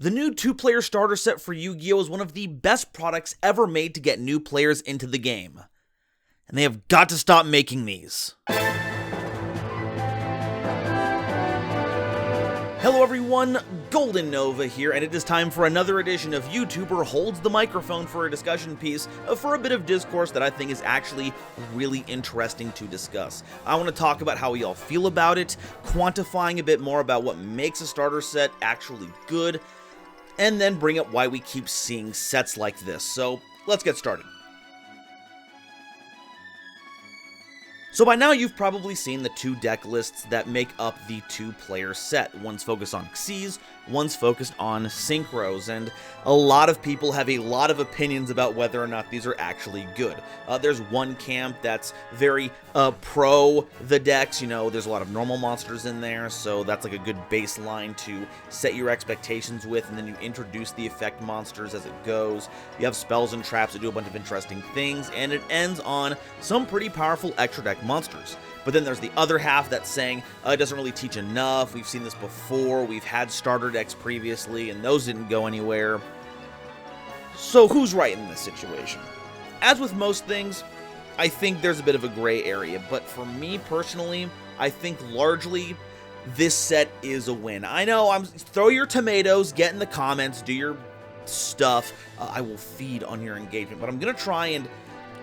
The new 2-player starter set for Yu-Gi-Oh! Is one of the best products ever made to get new players into the game. And they have got to stop making these. Hello everyone, GoldenNova here, and it is time for another edition of YouTuber Holds the Microphone for a discussion piece for a bit of discourse that I think is actually really interesting to discuss. I want to talk about how we all feel about it, quantifying a bit more about what makes a starter set actually good, and then bring up why we keep seeing sets like this. So let's get started. So by now you've probably seen the two deck lists that make up the 2-player set. One's focused on Xyz, one's focused on Synchros, and a lot of people have a lot of opinions about whether or not these are actually good. There's one camp that's very pro the decks, there's a lot of normal monsters in there, so that's like a good baseline to set your expectations with, and then you introduce the effect monsters as it goes. You have spells and traps that do a bunch of interesting things, and it ends on some pretty powerful extra deck monsters. But then there's the other half that's saying it doesn't really teach enough. We've seen this before. We've had starter decks previously, and those didn't go anywhere. So who's right in this situation? As with most things, I think there's a bit of a gray area. But for me personally, I think largely this set is a win. I know, throw your tomatoes, get in the comments, do your stuff. I will feed on your engagement, but I'm going to try and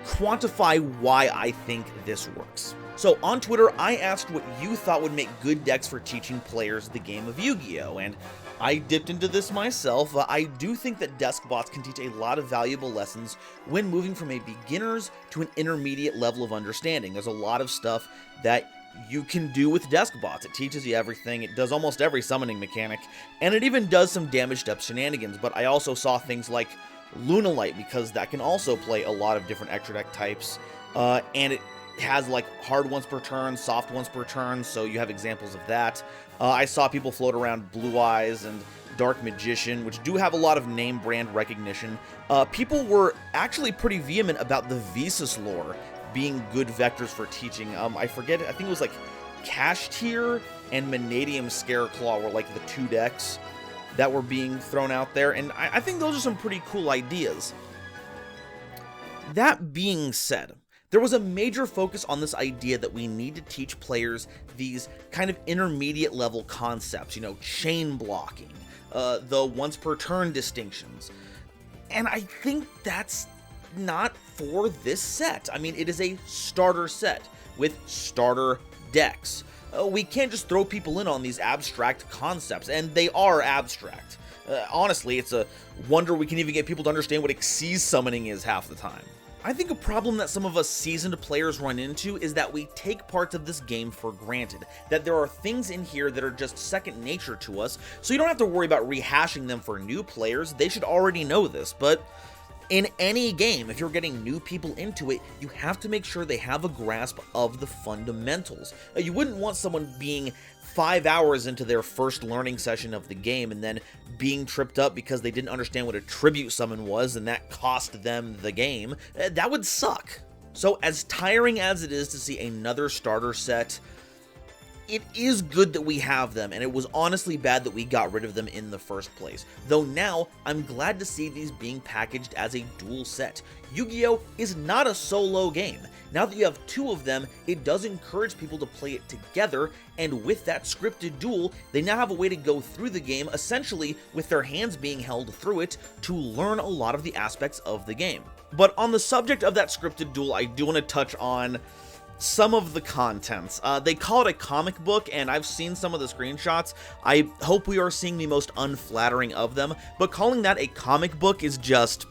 quantify why I think this works. So on Twitter, I asked what you thought would make good decks for teaching players the game of Yu-Gi-Oh! And I dipped into this myself. I do think that desk bots can teach a lot of valuable lessons when moving from a beginner's to an intermediate level of understanding. There's a lot of stuff that you can do with desk bots. It teaches you everything. It does almost every summoning mechanic, and it even does some damage step shenanigans. But I also saw things like Lunalight, because that can also play a lot of different extra deck types, and it has like hard ones per turn, soft ones per turn, so you have examples of that. I saw people float around Blue Eyes and Dark Magician, which do have a lot of name brand recognition. People were actually pretty vehement about the Visas lore being good vectors for teaching. I forget, I think it was like Cash Tier and Manadium Scareclaw were like the two decks that were being thrown out there, and I think those are some pretty cool ideas. That being said, there was a major focus on this idea that we need to teach players these kind of intermediate level concepts, chain blocking, the once per turn distinctions, and I think that's not for this set. I mean, it is a starter set with starter decks. We can't just throw people in on these abstract concepts, and they are abstract. Honestly, it's a wonder we can even get people to understand what Xyz summoning is half the time. I think a problem that some of us seasoned players run into is that we take parts of this game for granted, that there are things in here that are just second nature to us, so you don't have to worry about rehashing them for new players. They should already know this, but in any game, if you're getting new people into it, you have to make sure they have a grasp of the fundamentals. You wouldn't want someone being 5 hours into their first learning session of the game and then being tripped up because they didn't understand what a tribute summon was and that cost them the game. That would suck. So as tiring as it is to see another starter set, it is good that we have them, and it was honestly bad that we got rid of them in the first place. Though now, I'm glad to see these being packaged as a dual set. Yu-Gi-Oh! Is not a solo game. Now that you have two of them, it does encourage people to play it together, and with that scripted duel, they now have a way to go through the game, essentially with their hands being held through it, to learn a lot of the aspects of the game. But on the subject of that scripted duel, I do want to touch on some of the contents. They call it a comic book, and I've seen some of the screenshots. I hope we are seeing the most unflattering of them, but calling that a comic book is just...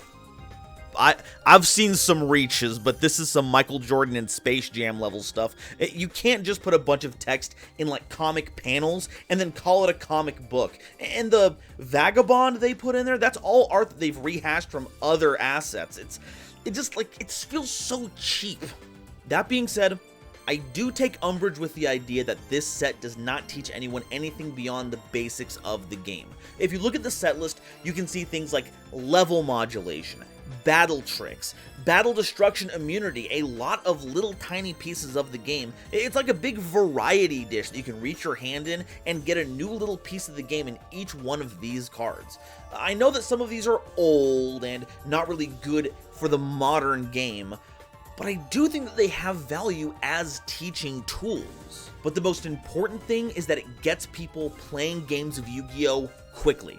I've seen some reaches, but this is some Michael Jordan and Space Jam level stuff. You can't just put a bunch of text in like comic panels and then call it a comic book. And the vagabond they put in there, that's all art that they've rehashed from other assets. It just like, it feels so cheap. That being said, I do take umbrage with the idea that this set does not teach anyone anything beyond the basics of the game. If you look at the set list, you can see things like level modulation, battle tricks, battle destruction immunity, a lot of little tiny pieces of the game. It's like a big variety dish that you can reach your hand in and get a new little piece of the game in each one of these cards. I know that some of these are old and not really good for the modern game, but I do think that they have value as teaching tools. But the most important thing is that it gets people playing games of Yu-Gi-Oh! Quickly.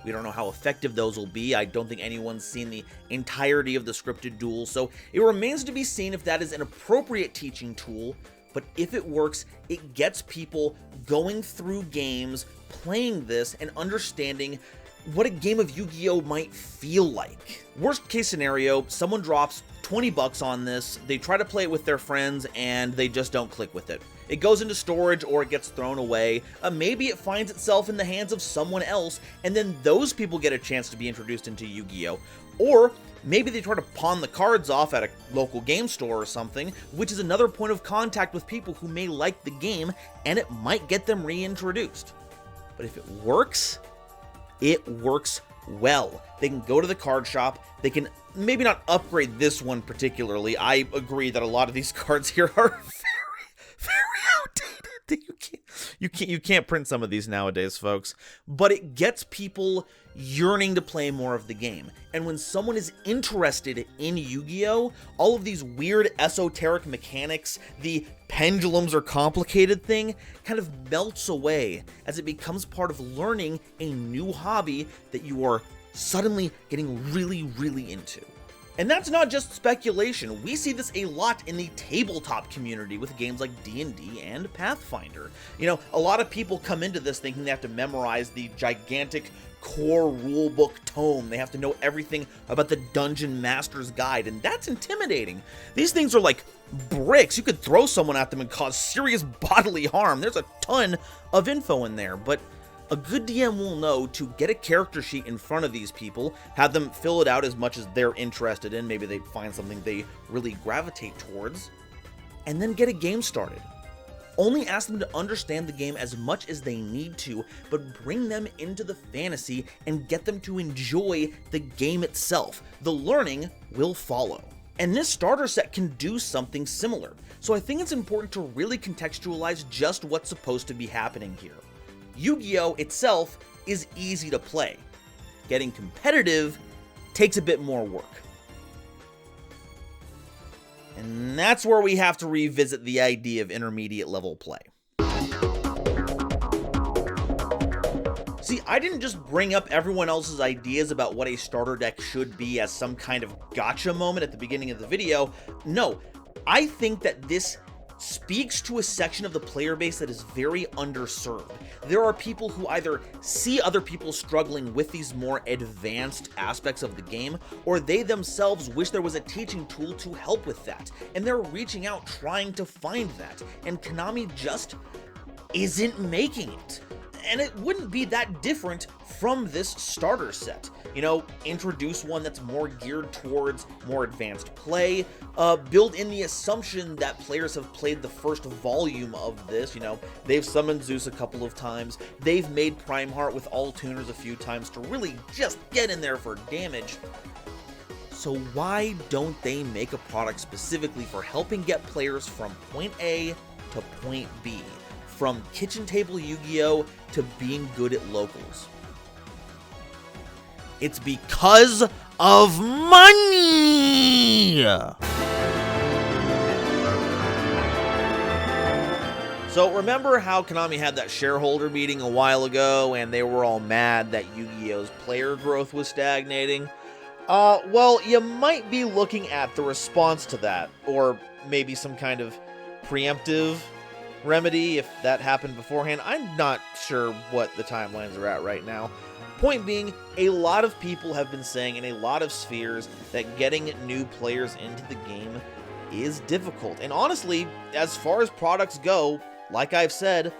We don't know how effective those will be. I don't think anyone's seen the entirety of the scripted duels, so it remains to be seen if that is an appropriate teaching tool. But if it works, it gets people going through games, playing this, and understanding what a game of Yu-Gi-Oh! Might feel like. Worst case scenario, someone drops 20 bucks on this, they try to play it with their friends, and they just don't click with it. It goes into storage or it gets thrown away. Maybe it finds itself in the hands of someone else, and then those people get a chance to be introduced into Yu-Gi-Oh! Or maybe they try to pawn the cards off at a local game store or something, which is another point of contact with people who may like the game, and it might get them reintroduced. But if it works well. They can go to the card shop, they can maybe not upgrade this one particularly. I agree that a lot of these cards here are very outdated. You can't print some of these nowadays, folks. But it gets people yearning to play more of the game. And when someone is interested in Yu-Gi-Oh!, all of these weird esoteric mechanics, the pendulums are complicated thing, kind of melts away as it becomes part of learning a new hobby that you are suddenly getting really, really into. And that's not just speculation. We see this a lot in the tabletop community with games like D&D and Pathfinder. You know, a lot of people come into this thinking they have to memorize the gigantic core rulebook tome. They have to know everything about the Dungeon Master's Guide, and that's intimidating. These things are like bricks. You could throw someone at them and cause serious bodily harm. There's a ton of info in there, but a good DM will know to get a character sheet in front of these people, have them fill it out as much as they're interested in, maybe they find something they really gravitate towards, and then get a game started. Only ask them to understand the game as much as they need to, but bring them into the fantasy and get them to enjoy the game itself. The learning will follow. And this starter set can do something similar, so I think it's important to really contextualize just what's supposed to be happening here. Yu-Gi-Oh! Itself is easy to play. Getting competitive takes a bit more work. And that's where we have to revisit the idea of intermediate level play. See, I didn't just bring up everyone else's ideas about what a starter deck should be as some kind of gotcha moment at the beginning of the video. No, I think that this speaks to a section of the player base that is very underserved. There are people who either see other people struggling with these more advanced aspects of the game, or they themselves wish there was a teaching tool to help with that, and they're reaching out trying to find that, and Konami just isn't making it. And it wouldn't be that different from this starter set. You know, introduce one that's more geared towards more advanced play, build in the assumption that players have played the first volume of this. You know, they've summoned Zeus a couple of times, they've made Prime Heart with all tuners a few times to really just get in there for damage. So why don't they make a product specifically for helping get players from point A to point B? From kitchen table Yu-Gi-Oh! To being good at locals. It's because of money! So remember how Konami had that shareholder meeting a while ago and they were all mad that Yu-Gi-Oh's player growth was stagnating? Well, you might be looking at the response to that, or maybe some kind of preemptive remedy if that happened beforehand. I'm not sure what the timelines are at right now. Point being, a lot of people have been saying in a lot of spheres that getting new players into the game is difficult. And honestly, as far as products go, like I've said,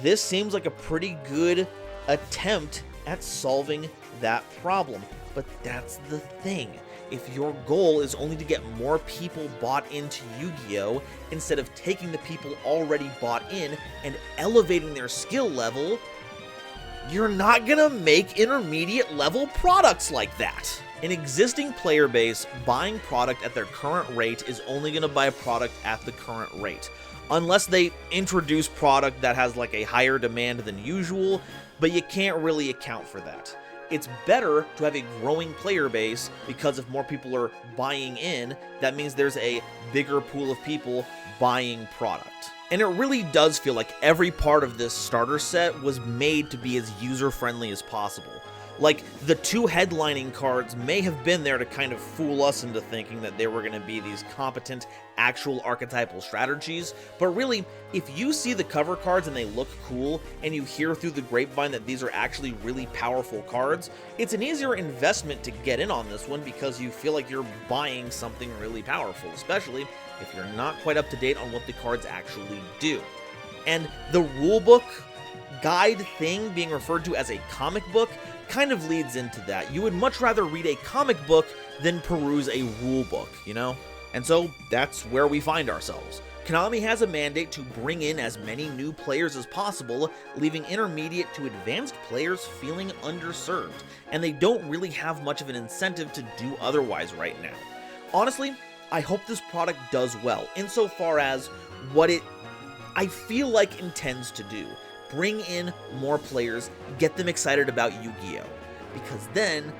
this seems like a pretty good attempt at solving that problem. But that's the thing. If your goal is only to get more people bought into Yu-Gi-Oh! Instead of taking the people already bought in and elevating their skill level, you're not gonna make intermediate level products like that. An existing player base buying product at their current rate is only going to buy product at the current rate, unless they introduce product that has like a higher demand than usual, but you can't really account for that. It's better to have a growing player base, because if more people are buying in, that means there's a bigger pool of people buying product. And it really does feel like every part of this starter set was made to be as user-friendly as possible. Like, the 2 headlining cards may have been there to kind of fool us into thinking that they were going to be these competent, actual archetypal strategies, but really, if you see the cover cards and they look cool, and you hear through the grapevine that these are actually really powerful cards, it's an easier investment to get in on this one because you feel like you're buying something really powerful, especially if you're not quite up to date on what the cards actually do. And the rulebook guide thing being referred to as a comic book kind of leads into that. You would much rather read a comic book than peruse a rule book, you know? And so that's where we find ourselves. Konami has a mandate to bring in as many new players as possible, leaving intermediate to advanced players feeling underserved, and they don't really have much of an incentive to do otherwise right now. Honestly, I hope this product does well, insofar as what it, I feel like, intends to do. Bring in more players, get them excited about Yu-Gi-Oh! Because then,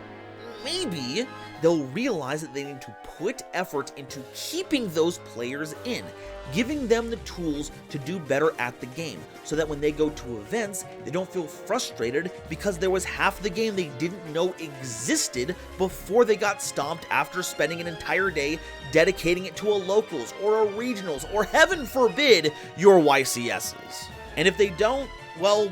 maybe, they'll realize that they need to put effort into keeping those players in, giving them the tools to do better at the game, so that when they go to events, they don't feel frustrated because there was half the game they didn't know existed before they got stomped after spending an entire day dedicating it to a locals, or a regionals, or heaven forbid, your YCSs. And if they don't, well,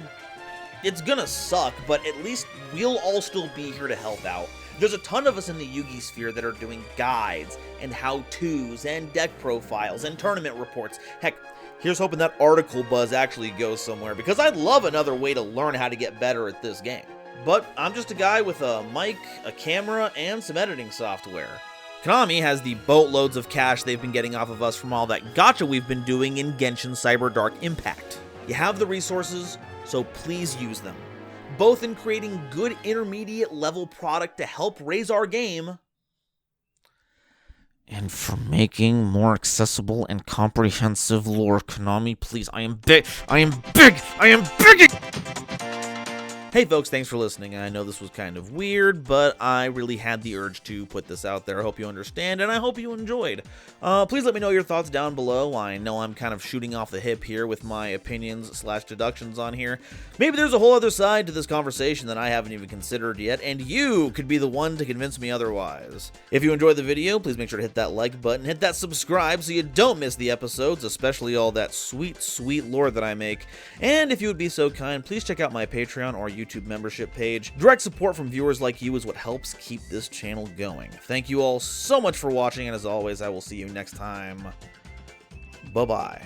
it's gonna suck, but at least we'll all still be here to help out. There's a ton of us in the Yugi sphere that are doing guides, and how-tos, and deck profiles, and tournament reports. Heck, here's hoping that article buzz actually goes somewhere, because I'd love another way to learn how to get better at this game. But I'm just a guy with a mic, a camera, and some editing software. Konami has the boatloads of cash they've been getting off of us from all that gacha we've been doing in Genshin Cyber Dark Impact. You have the resources, so please use them, both in creating good intermediate level product to help raise our game, and for making more accessible and comprehensive lore. Konami, please, I am begging! Hey folks, thanks for listening. I know this was kind of weird, but I really had the urge to put this out there. I hope you understand, and I hope you enjoyed. Please let me know your thoughts down below. I know I'm kind of shooting off the hip here with my opinions / deductions on here. Maybe there's a whole other side to this conversation that I haven't even considered yet, and you could be the one to convince me otherwise. If you enjoyed the video, please make sure to hit that like button, hit that subscribe so you don't miss the episodes, especially all that sweet, sweet lore that I make. And if you would be so kind, please check out my Patreon or YouTube membership page. Direct support from viewers like you is what helps keep this channel going. Thank you all so much for watching, and as always, I will see you next time. Bye-bye.